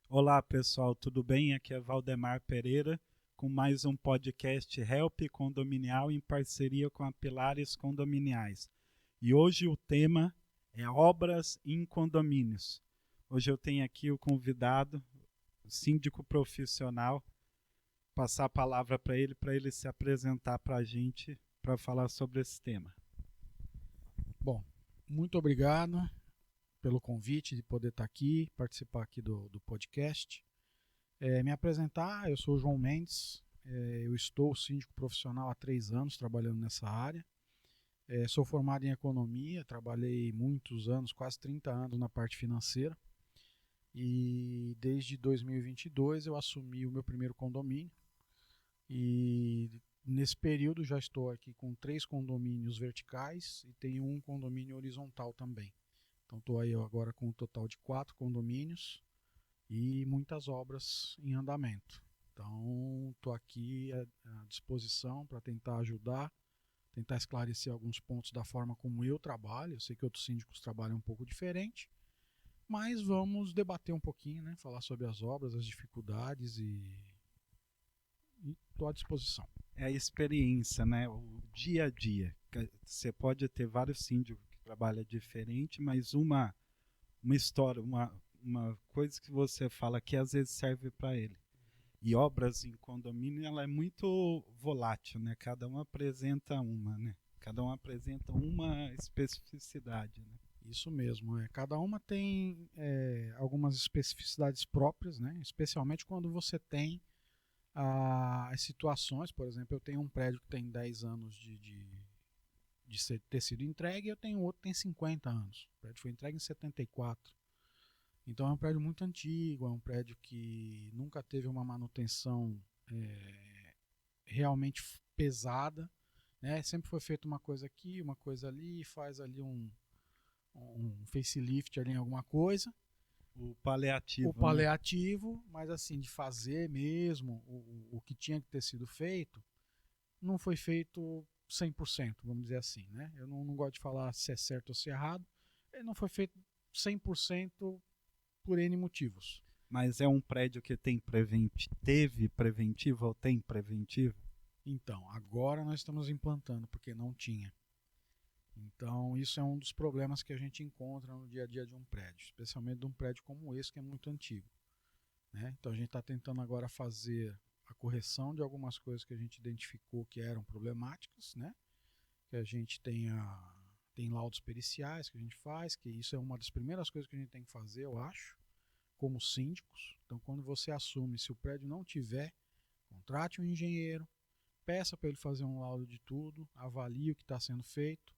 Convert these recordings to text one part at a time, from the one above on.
Olá pessoal, tudo bem? Aqui é Valdemar Pereira com mais um podcast Help Condominial em parceria com a Pilares Condominiais. E hoje o tema é obras em condomínios. Hoje eu tenho aqui o convidado, o síndico profissional, passar a palavra para ele se apresentar para a gente para falar sobre esse tema. Bom, muito obrigado pelo convite de poder estar aqui, participar aqui do podcast. Me apresentar, eu sou o João Mendes, eu estou síndico profissional há 3 anos trabalhando nessa área. Sou formado em economia, trabalhei muitos anos, quase 30 anos na parte financeira. E desde 2022 eu assumi o meu primeiro condomínio. E nesse período já estou aqui com 3 condomínios verticais e tenho um condomínio horizontal também. Então estou aí agora com um total de 4 condomínios e muitas obras em andamento. Então estou aqui à disposição para tentar ajudar, tentar esclarecer alguns pontos da forma como eu trabalho. Eu sei que outros síndicos trabalham um pouco diferente, mas vamos debater um pouquinho, né? Falar sobre as obras, as dificuldades e estou à disposição. É a experiência, né? O dia a dia. Você pode ter vários síndicos que trabalham diferente, mas uma história, uma coisa que você fala que às vezes serve para ele. E obras em condomínio, ela é muito volátil, né? Cada um apresenta uma, né? Cada um apresenta uma especificidade, né? Isso mesmo, cada uma tem algumas especificidades próprias, né? Especialmente quando você tem as situações. Por exemplo, eu tenho um prédio que tem 10 anos de ter sido entregue, e eu tenho outro que tem 50 anos. O prédio foi entregue em 74. Então é um prédio muito antigo, é um prédio que nunca teve uma manutenção realmente pesada, né? Sempre foi feita uma coisa aqui, uma coisa ali, faz ali um facelift ali em alguma coisa. O paliativo, O paliativo, né? Mas assim, de fazer mesmo o que tinha que ter sido feito, não foi feito 100%, vamos dizer assim, né? Eu não gosto de falar se é certo ou se é errado. Ele não foi feito 100% por N motivos. Mas é um prédio que teve preventivo ou tem preventivo? Então, agora nós estamos implantando, porque não tinha. Então, isso é um dos problemas que a gente encontra no dia a dia de um prédio, especialmente de um prédio como esse, que é muito antigo, né? Então, a gente está tentando agora fazer a correção de algumas coisas que a gente identificou que eram problemáticas, né? Que a gente tem laudos periciais que a gente faz, que isso é uma das primeiras coisas que a gente tem que fazer, eu acho, como síndicos. Então, quando você assume, se o prédio não tiver, contrate um engenheiro, peça para ele fazer um laudo de tudo, avalie o que está sendo feito,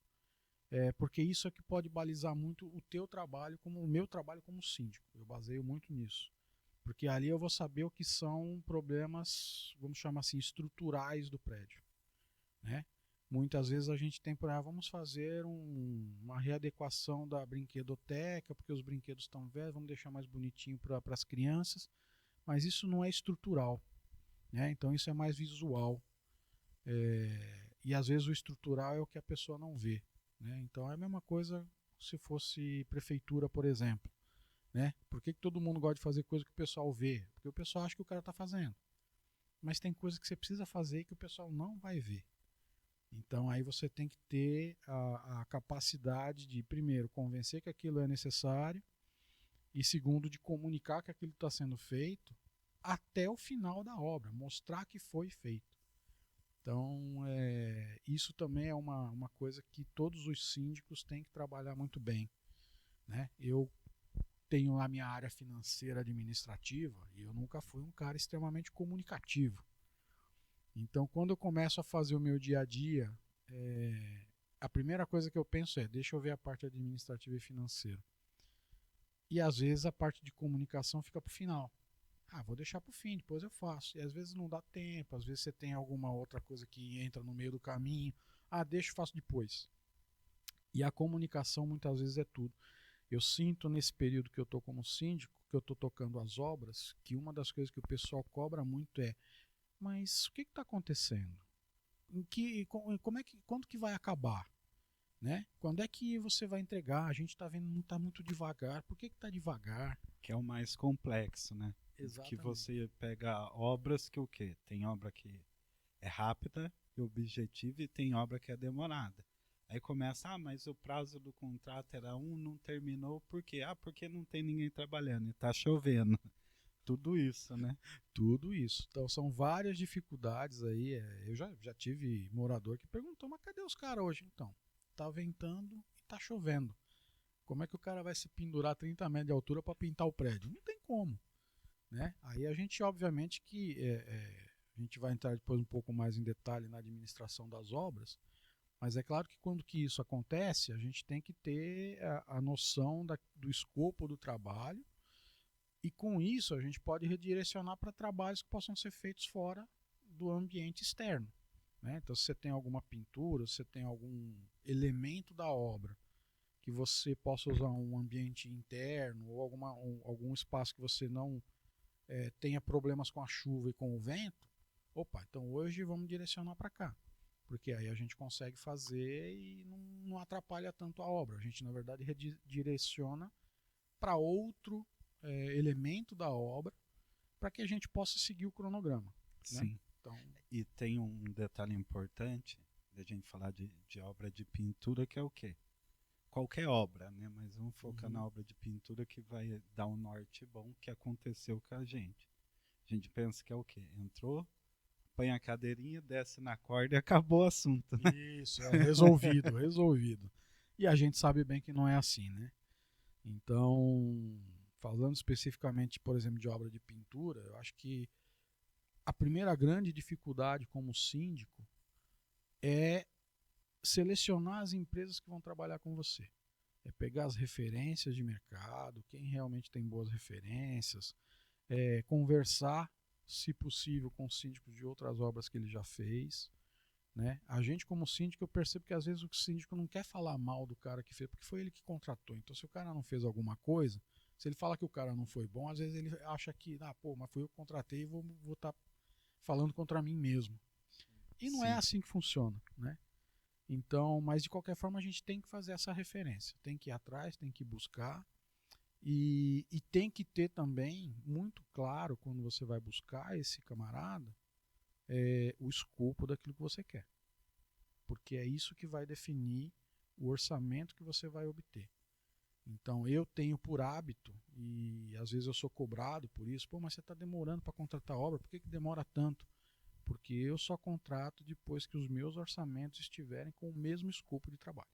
porque isso é que pode balizar muito o teu trabalho, como o meu trabalho como síndico. Eu baseio muito nisso, porque ali eu vou saber o que são problemas, vamos chamar assim, estruturais do prédio, né? Muitas vezes a gente tem por aí, vamos fazer uma readequação da brinquedoteca, porque os brinquedos estão velhos, vamos deixar mais bonitinho para as crianças, mas isso não é estrutural, né? Então isso é mais visual. E às vezes o estrutural é o que a pessoa não vê, né? Então é a mesma coisa se fosse prefeitura, por exemplo, né? Por que todo mundo gosta de fazer coisa que o pessoal vê? Porque o pessoal acha que o cara está fazendo, mas tem coisas que você precisa fazer que o pessoal não vai ver. Então aí você tem que ter a capacidade de, primeiro, convencer que aquilo é necessário, e segundo, de comunicar que aquilo está sendo feito até o final da obra, mostrar que foi feito. Então isso também é uma coisa que todos os síndicos têm que trabalhar muito bem, né? Eu tenho a minha área financeira administrativa e eu nunca fui um cara extremamente comunicativo. Então, quando eu começo a fazer o meu dia a dia, a primeira coisa que eu penso é: deixa eu ver a parte administrativa e financeira. E às vezes a parte de comunicação fica para o final. Vou deixar para o fim, depois eu faço. E às vezes não dá tempo, às vezes você tem alguma outra coisa que entra no meio do caminho. Deixa eu faço depois. E a comunicação muitas vezes é tudo. Eu sinto nesse período que eu estou como síndico, que eu estou tocando as obras, que uma das coisas que o pessoal cobra muito é: mas o que está acontecendo? Quando que vai acabar? Né? Quando é que você vai entregar? A gente está vendo que está muito devagar. Por que está devagar? Que é o mais complexo, né? Exatamente. Que você pega obras que o quê? Tem obra que é rápida e objetiva e tem obra que é demorada. Aí começa, mas o prazo do contrato era não terminou, por quê? Porque não tem ninguém trabalhando e tá chovendo. Tudo isso, né? Tudo isso. Então são várias dificuldades aí. Eu já tive morador que perguntou, mas cadê os caras hoje? Então, tá ventando e tá chovendo. Como é que o cara vai se pendurar 30 metros de altura para pintar o prédio? Não tem como. Né? Aí a gente, obviamente, que a gente vai entrar depois um pouco mais em detalhe na administração das obras, mas é claro que quando que isso acontece, a gente tem que ter a noção do escopo do trabalho, e com isso a gente pode redirecionar para trabalhos que possam ser feitos fora do ambiente externo. Né? Então, se você tem alguma pintura, se você tem algum elemento da obra que você possa usar um ambiente interno ou algum espaço que você não tenha problemas com a chuva e com o vento, opa, então hoje vamos direcionar para cá. Porque aí a gente consegue fazer e não atrapalha tanto a obra. A gente, na verdade, redireciona para outro elemento da obra para que a gente possa seguir o cronograma. Sim. Né? Então, e tem um detalhe importante da gente falar de obra de pintura, que é o quê? Qualquer obra, né? Mas vamos focar na obra de pintura que vai dar um norte bom, que aconteceu com a gente. A gente pensa que é o quê? Entrou, põe a cadeirinha, desce na corda e acabou o assunto, né? Isso, resolvido, resolvido. E a gente sabe bem que não é assim, né? Então, falando especificamente, por exemplo, de obra de pintura, eu acho que a primeira grande dificuldade como síndico é selecionar as empresas que vão trabalhar com você. É pegar as referências de mercado, quem realmente tem boas referências, conversar, se possível, com síndicos de outras obras que ele já fez. Né? A gente, como síndico, eu percebo que às vezes o síndico não quer falar mal do cara que fez, porque foi ele que contratou. Então, se o cara não fez alguma coisa, se ele fala que o cara não foi bom, às vezes ele acha que, mas foi eu que contratei e vou estar falando contra mim mesmo. E não é assim que funciona, né? Então, mas de qualquer forma a gente tem que fazer essa referência, tem que ir atrás, tem que buscar e tem que ter também muito claro quando você vai buscar esse camarada o escopo daquilo que você quer, porque é isso que vai definir o orçamento que você vai obter. Então eu tenho por hábito, e às vezes eu sou cobrado por isso, mas você está demorando para contratar obra, por que demora tanto? Porque eu só contrato depois que os meus orçamentos estiverem com o mesmo escopo de trabalho.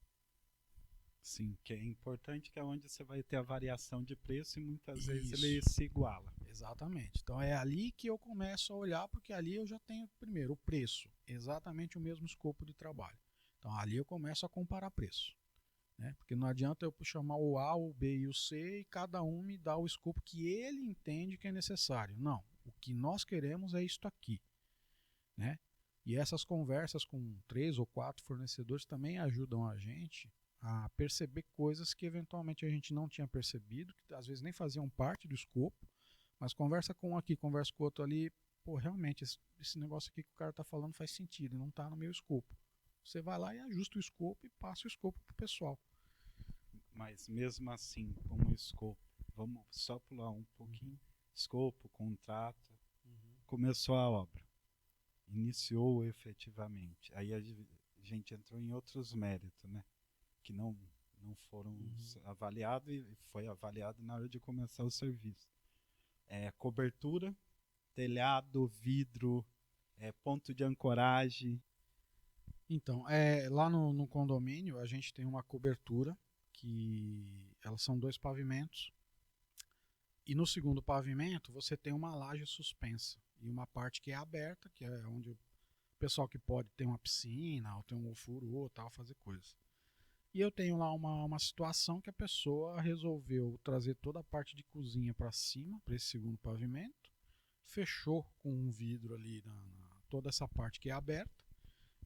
Sim, que é importante, que é onde você vai ter a variação de preço e muitas vezes ele se iguala. Exatamente. Então é ali que eu começo a olhar, porque ali eu já tenho, primeiro, o preço, exatamente o mesmo escopo de trabalho. Então ali eu começo a comparar preço. Né? Porque não adianta eu chamar o A, o B e o C e cada um me dá o escopo que ele entende que é necessário. Não, o que nós queremos é isto aqui. Né? E essas conversas com 3 ou 4 fornecedores também ajudam a gente a perceber coisas que eventualmente a gente não tinha percebido, que às vezes nem faziam parte do escopo, mas conversa com um aqui, conversa com o outro ali, realmente esse negócio aqui que o cara está falando faz sentido e não está no meu escopo. Você vai lá e ajusta o escopo e passa o escopo para o pessoal. Mas mesmo assim, com o escopo, vamos só pular um pouquinho, escopo, contrato, começou a obra. Iniciou efetivamente. Aí a gente entrou em outros méritos, né? Que não foram avaliados e foi avaliado na hora de começar o serviço. Cobertura, telhado, vidro, ponto de ancoragem. Então, lá no condomínio a gente tem uma cobertura que elas são 2 pavimentos. E no segundo pavimento você tem uma laje suspensa e uma parte que é aberta, que é onde o pessoal que pode ter uma piscina ou ter um ofurô, tal, fazer coisas. E eu tenho lá uma situação que a pessoa resolveu trazer toda a parte de cozinha para cima, para esse segundo pavimento, fechou com um vidro ali toda essa parte que é aberta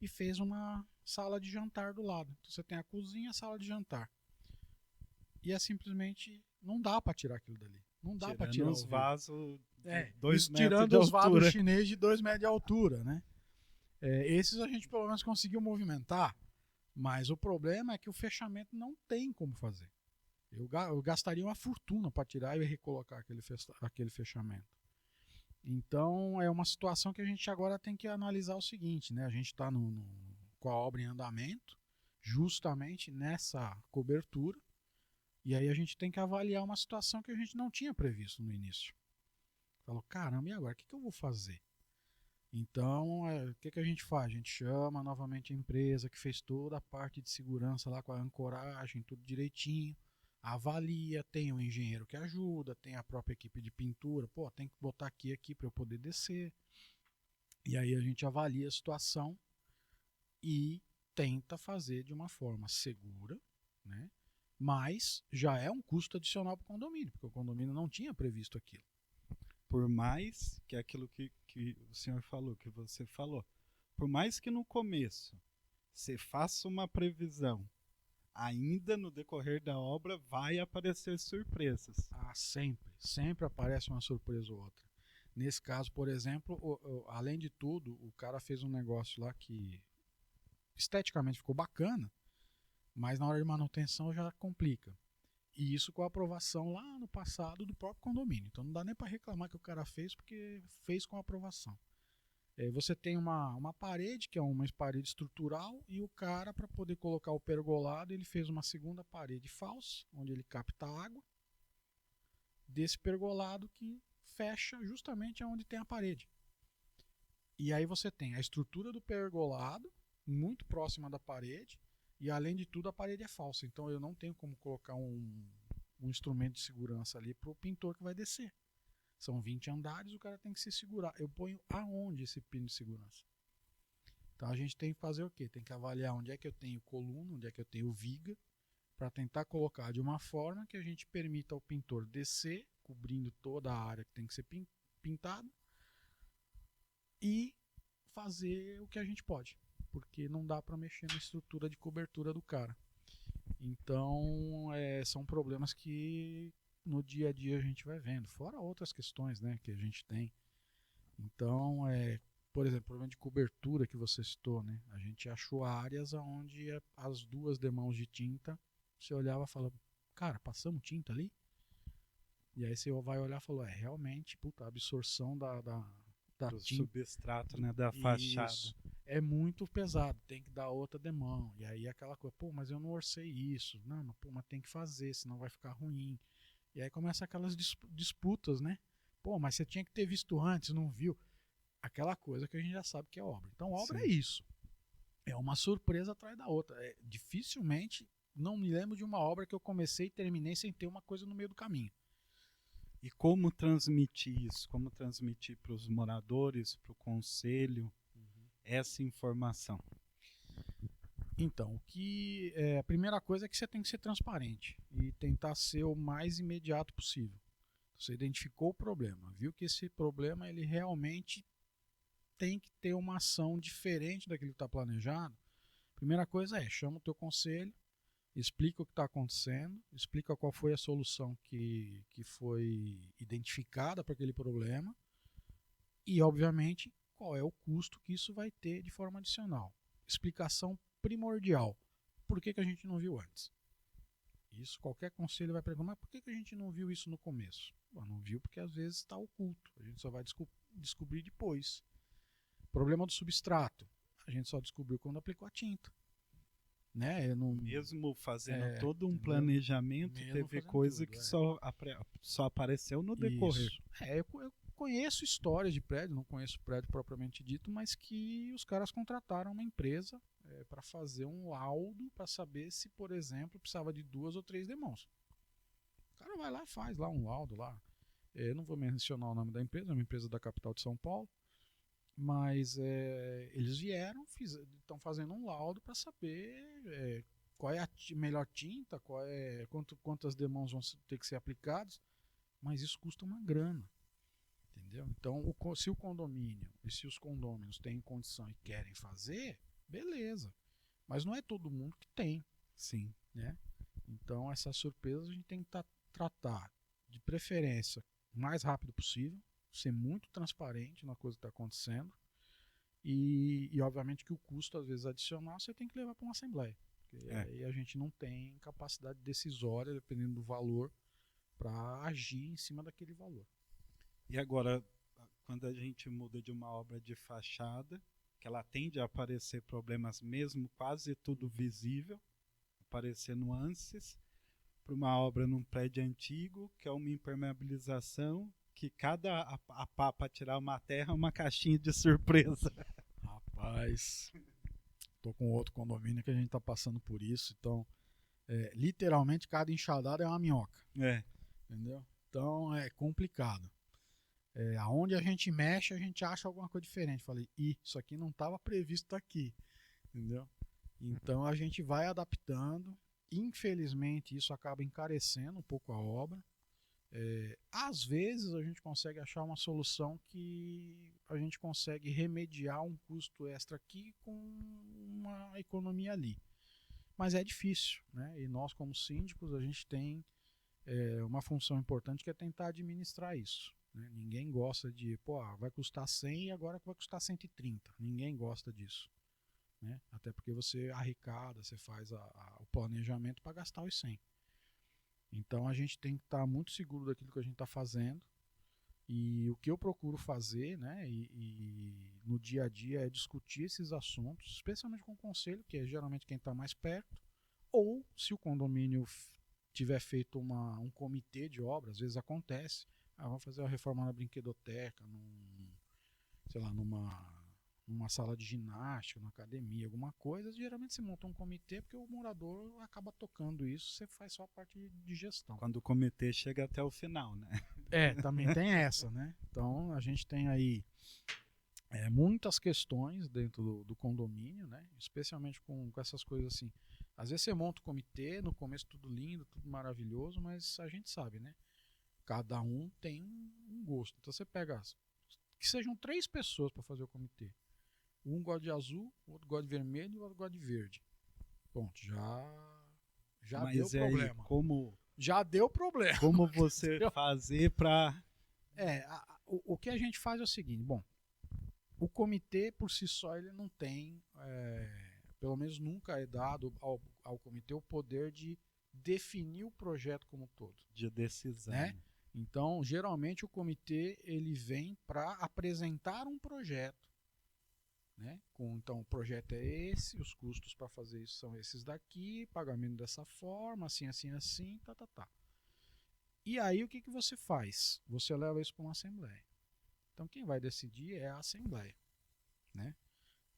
e fez uma sala de jantar do lado. Então você tem a cozinha e a sala de jantar. E simplesmente não dá para tirar aquilo dali. Não dá para tirar os vasos de 2 metros tirando de os altura. vasos chineses de 2 metros de altura, né? Esses a gente pelo menos conseguiu movimentar, mas o problema é que o fechamento não tem como fazer. Eu gastaria uma fortuna para tirar e recolocar aquele fechamento. Então é uma situação que a gente agora tem que analisar o seguinte, né? A gente está com a obra em andamento, justamente nessa cobertura, e aí a gente tem que avaliar uma situação que a gente não tinha previsto no início. Falou, caramba, e agora? O que eu vou fazer? Então, o que a gente faz? A gente chama novamente a empresa que fez toda a parte de segurança lá com a ancoragem, tudo direitinho, avalia, tem um engenheiro que ajuda, tem a própria equipe de pintura, pô, tem que botar aqui para eu poder descer. E aí a gente avalia a situação e tenta fazer de uma forma segura, né? Mas já é um custo adicional para o condomínio, porque o condomínio não tinha previsto aquilo. Por mais que aquilo que o senhor falou, que você falou, por mais que no começo você faça uma previsão, ainda no decorrer da obra vai aparecer surpresas. Ah, sempre aparece uma surpresa ou outra. Nesse caso, por exemplo, além de tudo, o cara fez um negócio lá que esteticamente ficou bacana, mas na hora de manutenção já complica. E isso com a aprovação lá no passado do próprio condomínio. Então não dá nem para reclamar que o cara fez, porque fez com aprovação. Você tem uma parede, que é uma parede estrutural, e o cara, para poder colocar o pergolado, ele fez uma segunda parede falsa, onde ele capta água, desse pergolado que fecha justamente onde tem a parede. E aí você tem a estrutura do pergolado, muito próxima da parede, e além de tudo a parede é falsa. Então eu não tenho como colocar um instrumento de segurança ali para o pintor que vai descer. São 20 andares, o cara tem que se segurar. Eu ponho aonde esse pino de segurança? Então a gente tem que fazer o quê? Tem que avaliar onde é que eu tenho coluna, onde é que eu tenho viga, para tentar colocar de uma forma que a gente permita ao pintor descer, cobrindo toda a área que tem que ser pintada, e fazer o que a gente pode, porque não dá para mexer na estrutura de cobertura do cara. Então são problemas que no dia a dia a gente vai vendo, fora outras questões, né, que a gente tem. Então, por exemplo, o problema de cobertura que você citou, né, a gente achou áreas onde as duas demãos de tinta, você olhava e falava, cara, passamos tinta ali? E aí você vai olhar e falou, realmente, puta, a absorção da Do tinta, substrato, né, da fachada. isso, é muito pesado, tem que dar outra demão. E aí aquela coisa, pô, mas eu não orcei isso. Não, mas tem que fazer, senão vai ficar ruim. E aí começa aquelas disputas, né? Pô, mas você tinha que ter visto antes, não viu? Aquela coisa que a gente já sabe que é obra. Então, obra Sim. é isso. É uma surpresa atrás da outra. Dificilmente, não me lembro de uma obra que eu comecei e terminei sem ter uma coisa no meio do caminho. E como transmitir isso? Como transmitir para os moradores, para o conselho, essa informação? Então, a primeira coisa é que você tem que ser transparente e tentar ser o mais imediato possível. Você identificou o problema, viu que esse problema ele realmente tem que ter uma ação diferente daquilo que está planejado. Primeira coisa chama o teu conselho, explica o que está acontecendo, explica qual foi a solução que foi identificada para aquele problema e, obviamente, qual é o custo que isso vai ter de forma adicional. Explicação primordial. Por que a gente não viu antes? Isso qualquer conselho vai perguntar, mas por que a gente não viu isso no começo? Bom, não viu porque às vezes está oculto, a gente só vai descobrir depois. Problema do substrato, a gente só descobriu quando aplicou a tinta. Né? Mesmo fazendo todo um planejamento, teve coisa tudo, que só apareceu no decorrer. Isso. Eu conheço histórias de prédio, não conheço prédio propriamente dito, mas que os caras contrataram uma empresa para fazer um laudo para saber se, por exemplo, precisava de 2 ou 3 demãos. O cara vai lá e faz lá um laudo lá. Eu não vou mencionar o nome da empresa, é uma empresa da capital de São Paulo, mas eles vieram, estão fazendo um laudo para saber qual é a melhor tinta, quantas demãos vão ter que ser aplicadas, mas isso custa uma grana. Entendeu? Então, se o condomínio e se os condôminos têm condição e querem fazer, beleza. Mas não é todo mundo que tem. Sim. Né? Então, essas surpresas a gente tem que tratar de preferência o mais rápido possível, ser muito transparente na coisa que está acontecendo e obviamente que o custo, às vezes, adicional, você tem que levar para uma assembleia. Porque aí a gente não tem capacidade decisória, dependendo do valor, para agir em cima daquele valor. E agora, quando a gente muda de uma obra de fachada, que ela tende a aparecer problemas mesmo, quase tudo visível, aparecer nuances, para uma obra num prédio antigo, que é uma impermeabilização, que cada a pá para tirar uma terra é uma caixinha de surpresa. Rapaz, tô com outro condomínio que a gente tá passando por isso, então literalmente cada enxadada é uma minhoca. Entendeu? Então é complicado. Aonde a gente mexe, a gente acha alguma coisa diferente. Falei, isso aqui não estava previsto aqui. Entendeu? Então a gente vai adaptando. Infelizmente, isso acaba encarecendo um pouco a obra. Às vezes a gente consegue achar uma solução que a gente consegue remediar um custo extra aqui com uma economia ali. Mas é difícil, né? E nós, como síndicos, a gente tem uma função importante que é tentar administrar isso. Né? Ninguém gosta de, vai custar 100 e agora vai custar 130. Ninguém gosta disso. Né? Até porque você arrecada, você faz o planejamento para gastar os 100. Então a gente tem que estar muito seguro daquilo que a gente está fazendo. E o que eu procuro fazer, né, e no dia a dia, é discutir esses assuntos, especialmente com o conselho, que é geralmente quem está mais perto, ou se o condomínio tiver feito um comitê de obras, às vezes acontece, vamos fazer uma reforma na brinquedoteca, sei lá, numa sala de ginástica, numa academia, alguma coisa, geralmente se monta um comitê porque o morador acaba tocando isso, você faz só a parte de gestão. Quando o comitê chega até o final, né? Também tem essa, né? Então a gente tem aí muitas questões dentro do condomínio, né? Especialmente com essas coisas assim. Às vezes você monta o comitê, no começo tudo lindo, tudo maravilhoso, mas a gente sabe, né? Cada um tem um gosto. Então você pega que sejam 3 pessoas para fazer o comitê. Um gosta de azul, o outro gosta de vermelho e o outro gosta de verde. Ponto, já Mas deu problema. Aí, já deu problema. Como você fazer para... O que a gente faz é o seguinte, o comitê por si só ele não tem, pelo menos nunca é dado ao comitê o poder de definir o projeto como um todo. De decisão. Né? Então, geralmente o comitê ele vem para apresentar um projeto. Né? Então, o projeto é esse, os custos para fazer isso são esses daqui, pagamento dessa forma, assim, assim, assim, tá. E aí o que você faz? Você leva isso para uma assembleia. Então quem vai decidir é a assembleia. Né?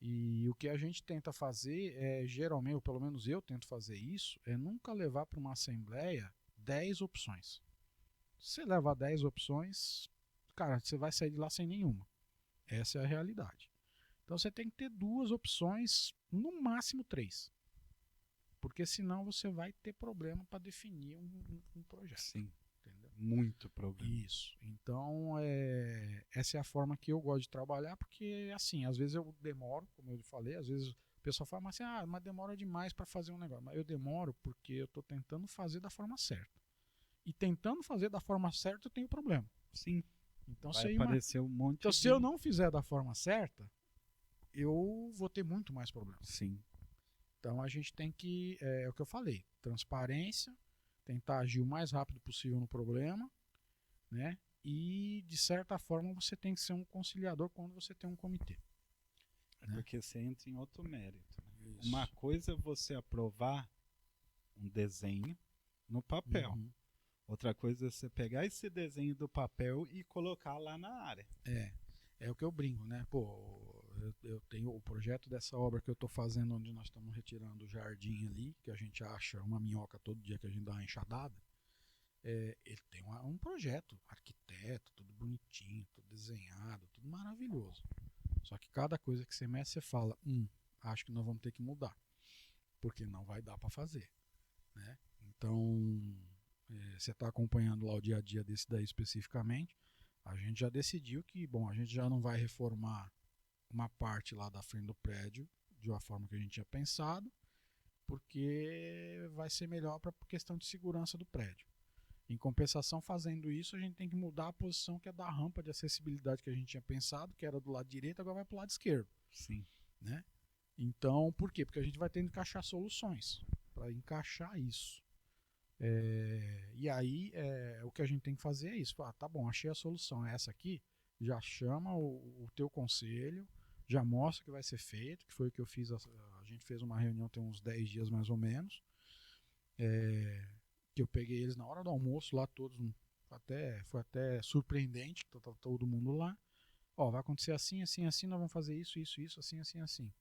E o que a gente tenta fazer geralmente, ou pelo menos eu tento fazer isso, é nunca levar para uma assembleia 10 opções. Se você levar 10 opções, cara, você vai sair de lá sem nenhuma. Essa é a realidade. Então você tem que ter 2 opções, no máximo 3. Porque senão você vai ter problema para definir um projeto. Sim. Entendeu? Muito problema. Isso. Então, essa é a forma que eu gosto de trabalhar, porque, assim, às vezes eu demoro, como eu falei, às vezes o pessoal fala assim, mas demora demais para fazer um negócio. Mas eu demoro porque eu estou tentando fazer da forma certa. E tentando fazer da forma certa, eu tenho problema. Sim. Então, vai aparecer um monte então, se eu não fizer da forma certa, eu vou ter muito mais problemas. Sim. Então, a gente tem que, é o que eu falei, transparência, tentar agir o mais rápido possível no problema, né? E, de certa forma, você tem que ser um conciliador quando você tem um comitê. Né? Porque você entra em outro mérito. Isso. Uma coisa é você aprovar um desenho no papel. Uhum. Outra coisa é você pegar esse desenho do papel e colocar lá na área. É o que eu brinco, né? Eu tenho o projeto dessa obra que eu estou fazendo, onde nós estamos retirando o jardim ali, que a gente acha uma minhoca todo dia que a gente dá uma enxadada. Ele tem um projeto, arquiteto, tudo bonitinho, tudo desenhado, tudo maravilhoso. Só que cada coisa que você mexe, você fala, acho que nós vamos ter que mudar, porque não vai dar para fazer. Né? Então, você está acompanhando lá o dia a dia desse daí especificamente, a gente já decidiu que, a gente já não vai reformar uma parte lá da frente do prédio de uma forma que a gente tinha pensado, porque vai ser melhor para questão de segurança do prédio. Em compensação, fazendo isso, a gente tem que mudar a posição que é da rampa de acessibilidade que a gente tinha pensado, que era do lado direito, agora vai para o lado esquerdo. Sim. Né? Então, por quê? Porque a gente vai tendo que achar soluções para encaixar isso. E aí, o que a gente tem que fazer é isso. Tá bom, achei a solução, é essa aqui. Já chama o teu conselho, já mostra o que vai ser feito, que foi o que eu fiz. A gente fez uma reunião tem uns 10 dias mais ou menos. Que eu peguei eles na hora do almoço, lá todos. Foi até surpreendente, que tá todo mundo lá. Ó, vai acontecer assim, assim, assim, nós vamos fazer isso, isso, isso, assim, assim, assim.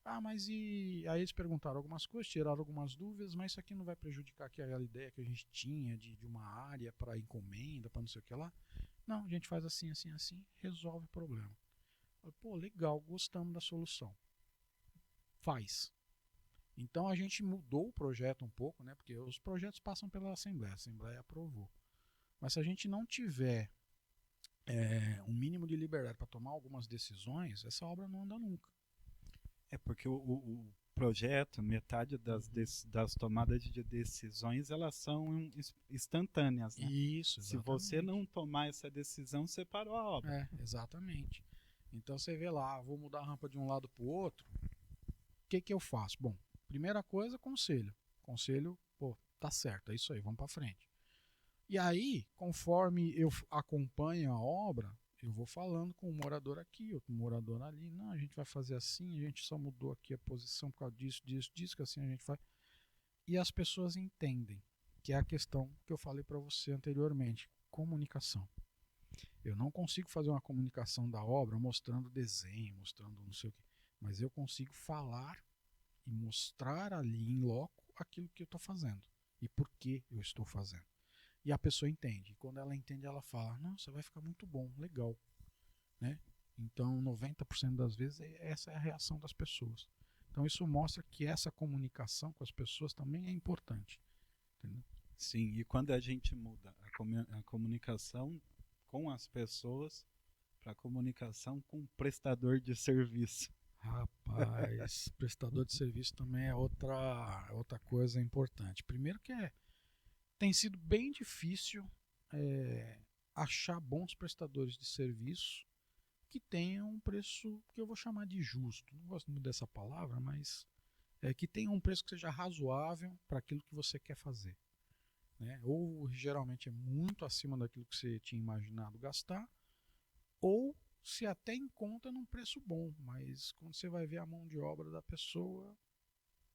Ah, mas e. Aí eles perguntaram algumas coisas, tiraram algumas dúvidas, mas isso aqui não vai prejudicar aquela ideia que a gente tinha de uma área para encomenda, para não sei o que lá. Não, a gente faz assim, assim, assim, resolve o problema. Pô, legal, gostamos da solução. Faz. Então a gente mudou o projeto um pouco, né? Porque os projetos passam pela Assembleia, a Assembleia aprovou. Mas se a gente não tiver um mínimo de liberdade para tomar algumas decisões, essa obra não anda nunca. É porque o projeto, metade das tomadas de decisões, elas são instantâneas, né? Isso, Se exatamente. você não tomar essa decisão, você parou a obra. Exatamente. Então você vê lá, vou mudar a rampa de um lado para o outro, o que eu faço? Bom, primeira coisa, conselho. Conselho, pô, tá certo, é isso aí, vamos para frente. E aí, conforme eu acompanho a obra, eu vou falando com o morador aqui, outro morador ali. Não, a gente vai fazer assim, a gente só mudou aqui a posição por causa disso, disso, disso, que assim a gente faz. E as pessoas entendem, que é a questão que eu falei para você anteriormente, comunicação. Eu não consigo fazer uma comunicação da obra mostrando desenho, mostrando não sei o que, mas eu consigo falar e mostrar ali em loco aquilo que eu estou fazendo e por que eu estou fazendo. E a pessoa entende. E quando ela entende, ela fala: nossa, vai ficar muito bom, legal. Né? Então, 90% das vezes, essa é a reação das pessoas. Então, isso mostra que essa comunicação com as pessoas também é importante. Entendeu? Sim, e quando a gente muda a comunicação com as pessoas para comunicação com o prestador de serviço. Rapaz, prestador de serviço também é outra coisa importante. Primeiro que tem sido bem difícil achar bons prestadores de serviço que tenham um preço que eu vou chamar de justo. Não gosto muito dessa palavra, mas que tenha um preço que seja razoável para aquilo que você quer fazer. Né? Ou geralmente é muito acima daquilo que você tinha imaginado gastar, ou se até encontra num preço bom, mas quando você vai ver a mão de obra da pessoa,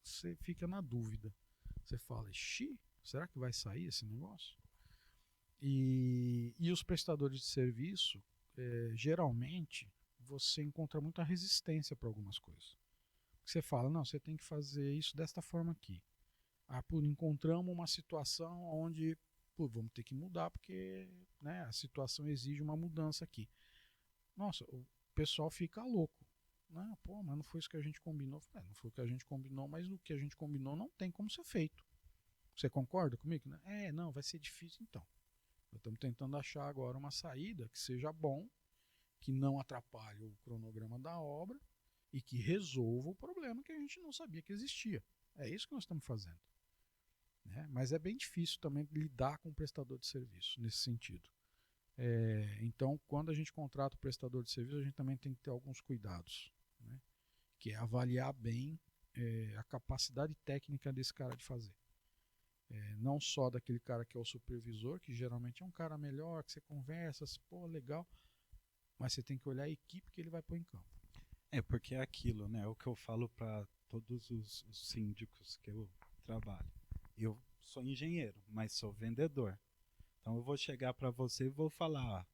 você fica na dúvida. Você fala: ixi, será que vai sair esse negócio? E os prestadores de serviço, geralmente, você encontra muita resistência para algumas coisas. Você fala: não, você tem que fazer isso desta forma aqui. Encontramos uma situação onde vamos ter que mudar porque, né, a situação exige uma mudança aqui. Nossa, o pessoal fica louco. Não, mas não foi isso que a gente combinou. Não foi o que a gente combinou, mas o que a gente combinou não tem como ser feito. Você concorda comigo? Não, vai ser difícil então. Nós estamos tentando achar agora uma saída que seja bom, que não atrapalhe o cronograma da obra e que resolva o problema que a gente não sabia que existia. É isso que nós estamos fazendo. Né? Mas é bem difícil também lidar com o prestador de serviço nesse sentido. Então, quando a gente contrata o prestador de serviço, a gente também tem que ter alguns cuidados, né? Que é avaliar bem a capacidade técnica desse cara de fazer. Não só daquele cara que é o supervisor, que geralmente é um cara melhor, que você conversa, legal, mas você tem que olhar a equipe que ele vai pôr em campo. Porque é aquilo, né? É o que eu falo para todos os síndicos que eu trabalho. Eu sou engenheiro, mas sou vendedor. Então eu vou chegar para você e vou falar: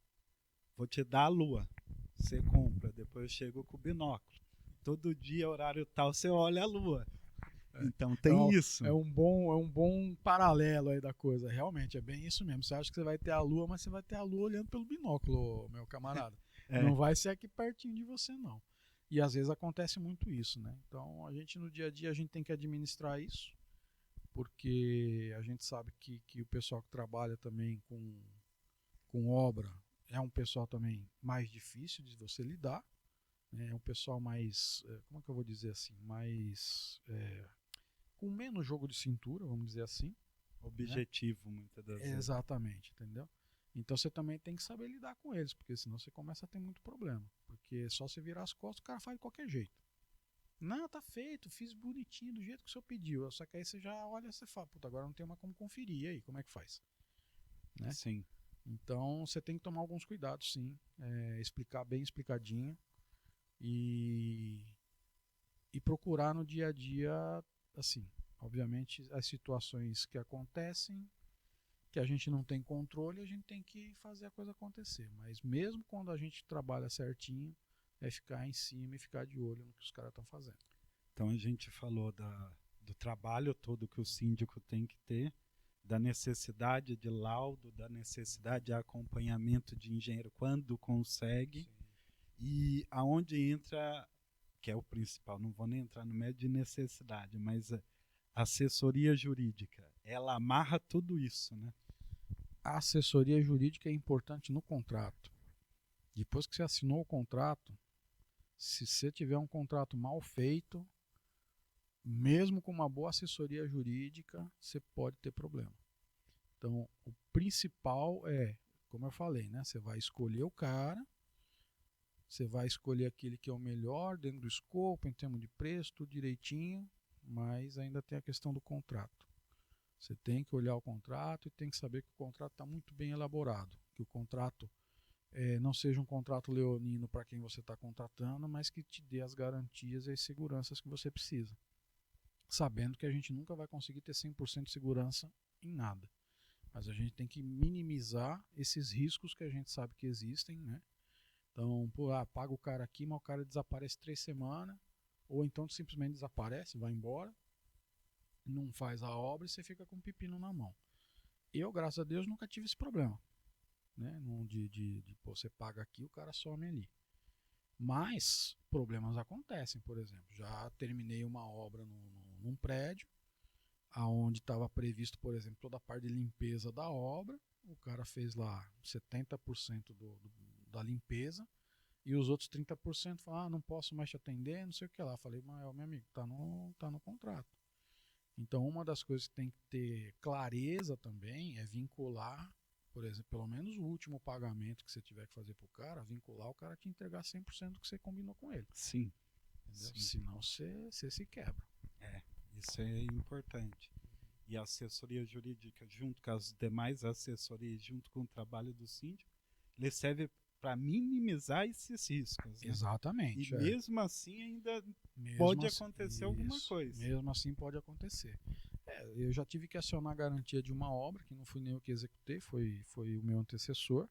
vou te dar a lua, você compra, depois eu chego com o binóculo. Todo dia, horário tal, você olha a lua. Então tem isso. É um bom paralelo aí da coisa. Realmente, é bem isso mesmo. Você acha que você vai ter a lua, mas você vai ter a lua olhando pelo binóculo, meu camarada. Não vai ser aqui pertinho de você, não. E às vezes acontece muito isso, né? Então a gente no dia a dia a gente tem que administrar isso, porque a gente sabe que o pessoal que trabalha também com obra é um pessoal também mais difícil de você lidar, né? É um pessoal mais, como é que eu vou dizer assim, mais com menos jogo de cintura, vamos dizer assim. Objetivo, né? Muitas das vezes. Exatamente, entendeu? Então você também tem que saber lidar com eles, porque senão você começa a ter muito problema. Porque só você virar as costas, o cara faz de qualquer jeito. Não, tá feito, fiz bonitinho do jeito que o senhor pediu. Só que aí você já olha e você fala, puta, agora não tem mais como conferir. E aí, como é que faz? Né? Sim. Então você tem que tomar alguns cuidados, sim. Explicar bem explicadinho e procurar no dia a dia, assim, obviamente as situações que acontecem, que a gente não tem controle, a gente tem que fazer a coisa acontecer. Mas mesmo quando a gente trabalha certinho, é ficar em cima e ficar de olho no que os caras estão fazendo. Então a gente falou do trabalho todo que o síndico tem que ter, da necessidade de laudo, da necessidade de acompanhamento de engenheiro quando consegue. Sim. E aonde entra, que é o principal, não vou nem entrar no mérito de necessidade, mas a assessoria jurídica, ela amarra tudo isso, né? A assessoria jurídica é importante no contrato. Depois que você assinou o contrato, se você tiver um contrato mal feito, mesmo com uma boa assessoria jurídica, você pode ter problema. Então, o principal é, como eu falei, né? Você vai escolher o cara, você vai escolher aquele que é o melhor dentro do escopo, em termos de preço, tudo direitinho, mas ainda tem a questão do contrato. Você tem que olhar o contrato e tem que saber que o contrato está muito bem elaborado, que o contrato não seja um contrato leonino para quem você está contratando, mas que te dê as garantias e as seguranças que você precisa. Sabendo que a gente nunca vai conseguir ter 100% de segurança em nada. Mas a gente tem que minimizar esses riscos que a gente sabe que existem, né? Então, paga o cara aqui, mas o cara desaparece 3 semanas, ou então simplesmente desaparece, vai embora, não faz a obra e você fica com um pepino na mão. Eu, graças a Deus, nunca tive esse problema, né? Você paga aqui, o cara some ali. Mas problemas acontecem, por exemplo. Já terminei uma obra num prédio, aonde estava previsto, por exemplo, toda a parte de limpeza da obra. O cara fez lá 70% da limpeza e os outros 30% falaram, não posso mais te atender, não sei o que lá. Falei, mas meu amigo, tá no contrato. Então uma das coisas que tem que ter clareza também é vincular, por exemplo, pelo menos o último pagamento que você tiver que fazer pro cara, vincular o cara a te entregar 100% do que você combinou com ele. Sim. Entendeu? Sim. Senão você se quebra. Isso é importante. E a assessoria jurídica, junto com as demais assessorias, junto com o trabalho do síndico, ele serve para minimizar esses riscos. Né? Exatamente. E mesmo assim ainda pode acontecer alguma coisa. Mesmo assim pode acontecer. Eu já tive que acionar a garantia de uma obra, que não fui nem eu que executei, foi o meu antecessor.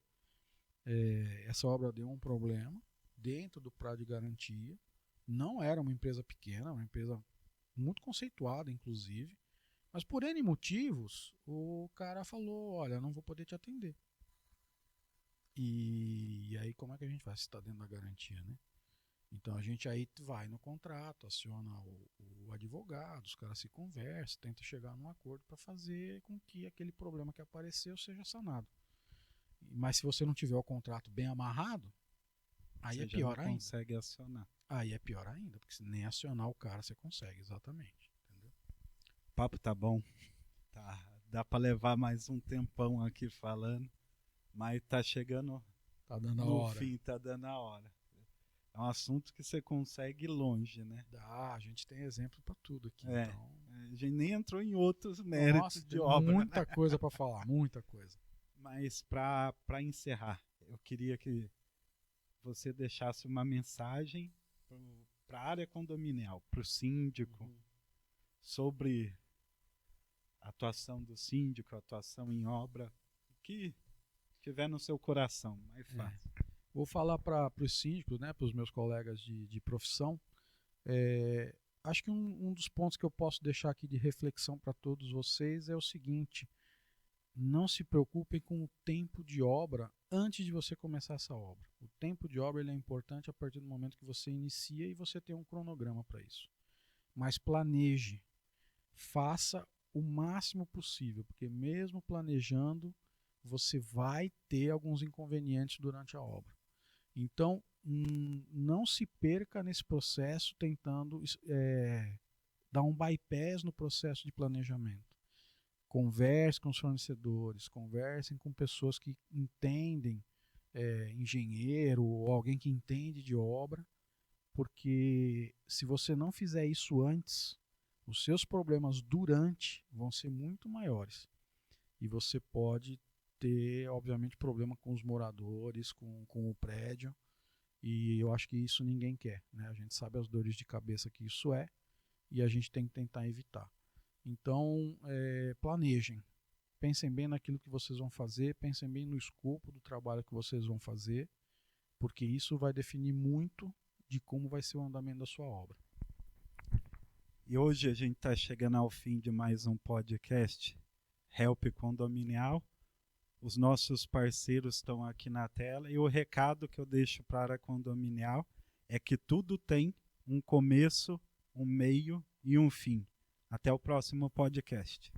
Essa obra deu um problema dentro do prazo de garantia. Não era uma empresa pequena, uma empresa muito conceituada, inclusive. Mas por N motivos, o cara falou, olha, não vou poder te atender. E aí como é que a gente faz se está dentro da garantia, né? Então a gente aí vai no contrato, aciona o advogado, os caras se conversam, tenta chegar num acordo para fazer com que aquele problema que apareceu seja sanado. Mas se você não tiver o contrato bem amarrado, aí você é pior já não ainda. Consegue acionar. Aí é pior ainda, porque nem acionar o cara você consegue, exatamente. Entendeu? O papo tá bom. Dá para levar mais um tempão aqui falando, mas tá chegando Tá dando no a hora. fim, tá dando a hora. É um assunto que você consegue ir longe, né? A gente tem exemplo para tudo aqui. Então... A gente nem entrou em outros méritos de obra. Muita coisa para falar, muita coisa. Mas para encerrar, eu queria que você deixasse uma mensagem para a área condominial, para o síndico, sobre a atuação do síndico, a atuação em obra, o que tiver no seu coração, mais fácil. Vou falar para os síndicos, né, para os meus colegas de profissão. Acho que um dos pontos que eu posso deixar aqui de reflexão para todos vocês é o seguinte: não se preocupem com o tempo de obra antes de você começar essa obra. O tempo de obra ele é importante a partir do momento que você inicia e você tem um cronograma para isso. Mas planeje, faça o máximo possível, porque mesmo planejando, você vai ter alguns inconvenientes durante a obra. Então, não se perca nesse processo tentando dar um bypass no processo de planejamento. Converse com os fornecedores, conversem com pessoas que entendem, engenheiro ou alguém que entende de obra, porque se você não fizer isso antes, os seus problemas durante vão ser muito maiores. E você pode ter, obviamente, problema com os moradores, com o prédio. E eu acho que isso ninguém quer, né? A gente sabe as dores de cabeça que isso é e a gente tem que tentar evitar. Então, planejem. Pensem bem naquilo que vocês vão fazer, pensem bem no escopo do trabalho que vocês vão fazer, porque isso vai definir muito de como vai ser o andamento da sua obra. E hoje a gente está chegando ao fim de mais um podcast Help Condominial. Os nossos parceiros estão aqui na tela e o recado que eu deixo para a área condominial é que tudo tem um começo, um meio e um fim. Até o próximo podcast.